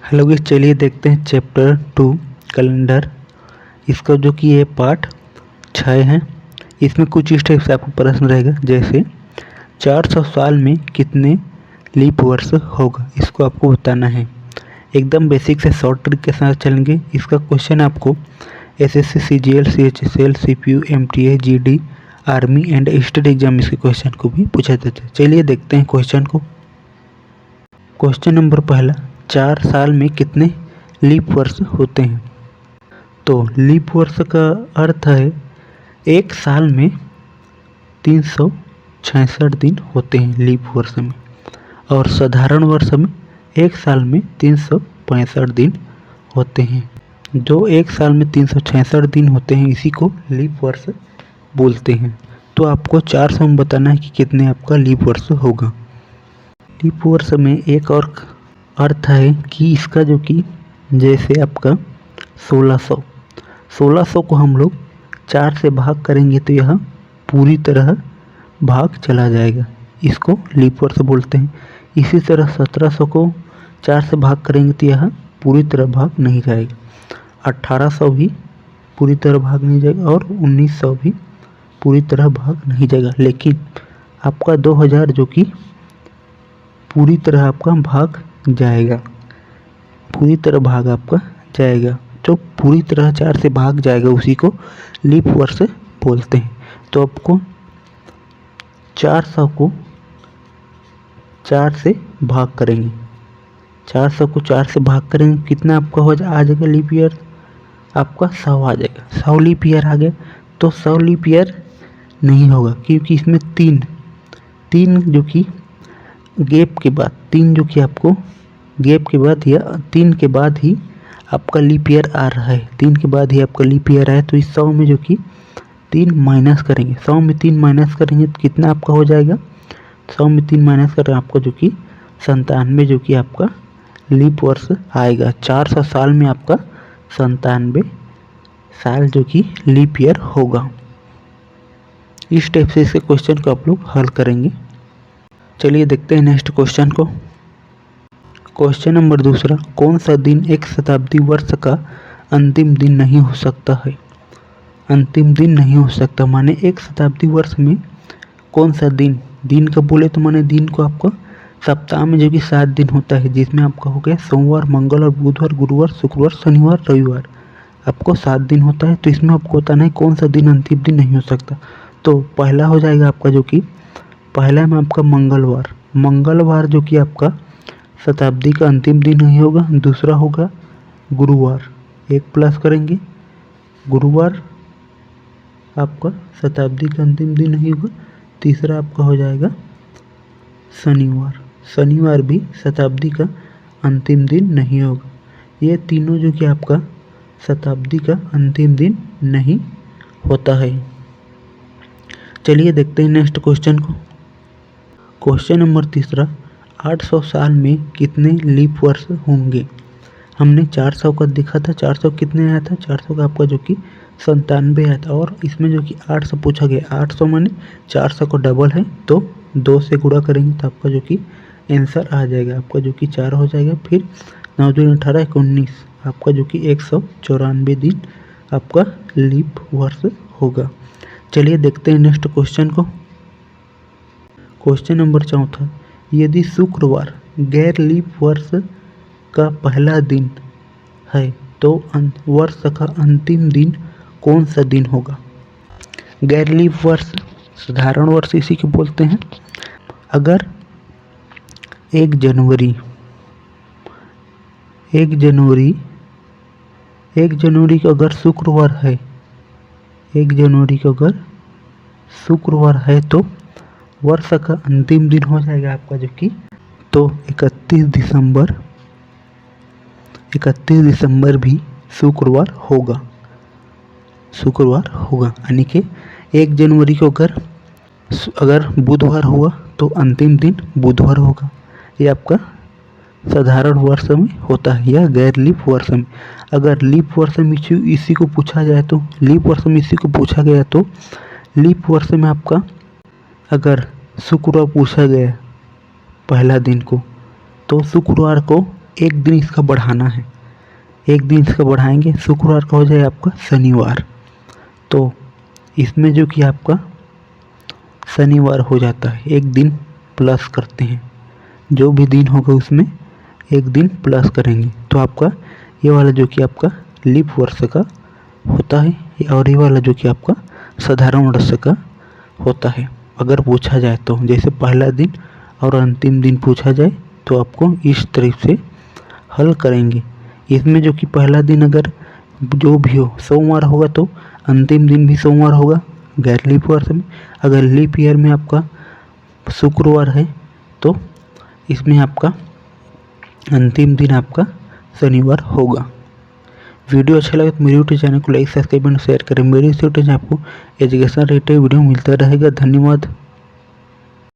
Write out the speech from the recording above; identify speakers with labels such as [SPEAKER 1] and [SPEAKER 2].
[SPEAKER 1] Hello guys, चलिए देखते हैं चैप्टर 2 कैलेंडर। इसका जो कि ये पार्ट 6 है। इसमें कुछ इस टाइप से आपको प्रश्न रहेगा, जैसे 400 साल में कितने लीप वर्ष होगा, इसको आपको बताना है। एकदम बेसिक से शॉर्ट ट्रिक के साथ चलेंगे। इसका क्वेश्चन आपको SSC, CGL, CHSL, CPU, MTA, GD, army and state exam इसके क्वेश्चन को भी पूछा जाता है। चलिए देखते हैं क्वेश्चन को। क्वेश्चन नंबर पहला, 4 साल में कितने लीप वर्ष होते हैं। तो लीप वर्ष का अर्थ है एक साल में 366 दिन होते हैं लीप वर्ष में, और साधारण वर्ष में एक साल में 365 दिन होते हैं। जो एक साल में 366 दिन होते हैं इसी को लीप वर्ष बोलते हैं। तो आपको 400 में बताना है कि कितने आपका लीप वर्ष होगा। लीप वर्ष में एक और अर्थ है कि इसका जो कि जैसे आपका 1600 को हम लोग 4 से भाग करेंगे तो यह पूरी तरह भाग चला जाएगा, इसको लीप वर्ष बोलते हैं। इसी तरह 1700 को 4 से भाग करेंगे तो यह पूरी तरह भाग नहीं जाएगा। 1800 भी पूरी तरह भाग नहीं जाएगा, और 1900 भी पूरी तरह भाग नहीं जाएगा। लेकिन आपका 2000 जो कि पूरी तरह आपका भाग जाएगा, पूरी तरह भाग आपका जाएगा। जो पूरी तरह 4 से भाग जाएगा उसी को लीप वर्ष बोलते हैं। तो आपको 400 को 4 से भाग करेंगे, 400 को 4 से भाग करेंगे, कितना आपका आ जाएगा लीप ईयर, आपका 100 आ जाएगा। 100 लीप ईयर आ गया। तो 100 लीप ईयर नहीं होगा, क्योंकि इसमें तीन जो कि गैप के बाद, तीन जो कि आपको गैप के बाद या 3 के बाद ही आपका लीप ईयर आ रहा है, 3 के बाद ही आपका लीप ईयर आया। तो इस 100 में जो कि 3 माइनस करेंगे, 100 में 3 माइनस करेंगे तो कितना आपका हो जाएगा, 100 में 3 माइनस कर आपका जो कि 97 जो कि आपका लीप वर्ष आएगा। 400 साल में आपका 97 साल जो कि लीप ईयर होगा। इस टाइप से इसके क्वेश्चन को आप लोग हल करेंगे। चलिए देखते हैं नेक्स्ट क्वेश्चन को। क्वेश्चन नंबर दूसरा, कौन सा दिन एक शताब्दी वर्ष का अंतिम दिन नहीं हो सकता है। अंतिम दिन नहीं हो सकता माने एक शताब्दी वर्ष में कौन सा दिन का बोले तो माने दिन को आपका सप्ताह में जो कि 7 दिन होता है, जिसमें आपका हो गया सोमवार, मंगलवार, बुधवार, गुरुवार, शुक्रवार, शनिवार, रविवार, आपको 7 दिन होता है। तो इसमें आपको बताना है कौन सा दिन अंतिम दिन नहीं हो सकता। तो पहला हो जाएगा आपका जो कि पहला में आपका मंगलवार जो कि आपका शताब्दी का अंतिम दिन नहीं होगा। दूसरा होगा गुरुवार, 1 प्लस करेंगे, गुरुवार आपका शताब्दी का अंतिम दिन नहीं होगा। तीसरा आपका हो जाएगा शनिवार भी शताब्दी का अंतिम दिन नहीं होगा। ये तीनों जो कि आपका शताब्दी का अंतिम दिन नहीं होता है। चलिए देखते हैं नेक्स्ट क्वेश्चन को। क्वेश्चन नंबर तीसरा, 800 साल में कितने लीप वर्ष होंगे। हमने 400 का देखा था, 400 कितने आया था, 400 का आपका जो कि 97 आया था, और इसमें जो कि 800 पूछा गया। 800 माने 400 को डबल है, तो 2 से गुणा करेंगे तो आपका जो कि आंसर आ जाएगा, आपका जो कि 4 हो जाएगा। फिर 9 दूनी 18, 19, आपका जो कि 194 दिन आपका लीप वर्ष होगा। चलिए देखते हैं नेक्स्ट क्वेश्चन को। क्वेश्चन नंबर चौथा, यदि शुक्रवार गैर लीप वर्ष का पहला दिन है तो वर्ष का अंतिम दिन कौन सा दिन होगा। गैर लीप वर्ष साधारण वर्ष इसी को बोलते हैं। अगर 1 जनवरी को अगर शुक्रवार है, 1 जनवरी को अगर शुक्रवार है तो वर्ष का अंतिम दिन हो जाएगा आपका जो कि, तो 31 दिसंबर भी शुक्रवार होगा, यानी कि 1 जनवरी को अगर बुधवार हुआ तो अंतिम दिन बुधवार होगा। ये आपका साधारण वर्ष में होता है या गैर लीप वर्ष में। अगर लीप वर्ष में इसी को पूछा जाए तो लीप वर्ष में इसी को पूछा गया तो लीप वर्ष में आपका अगर शुक्रवार पूछा गया पहला दिन को, तो शुक्रवार को एक दिन इसका बढ़ाना है, एक दिन इसका बढ़ाएंगे, शुक्रवार का हो जाए आपका शनिवार। तो इसमें जो कि आपका शनिवार हो जाता है, एक दिन प्लस करते हैं, जो भी दिन होगा उसमें एक दिन प्लस करेंगे, तो आपका ये वाला जो कि आपका लीप वर्ष का होता है, और ये वाला जो कि आपका साधारण वर्ष का होता है। अगर पूछा जाए तो जैसे पहला दिन और अंतिम दिन पूछा जाए तो आपको इस तरह से हल करेंगे। इसमें जो कि पहला दिन अगर जो भी हो सोमवार होगा तो अंतिम दिन भी सोमवार होगा गैर लीप वर्ष में। अगर लीप ईयर में आपका शुक्रवार है तो इसमें आपका अंतिम दिन आपका शनिवार होगा। वीडियो अच्छा लगे तो मेरे यूट्यूब चैनल को लाइक सब्सक्राइब एंड शेयर करें। मेरे इस यूट्यूब चैनल आपको एजुकेशन रिलेटेड वीडियो मिलता रहेगा। धन्यवाद।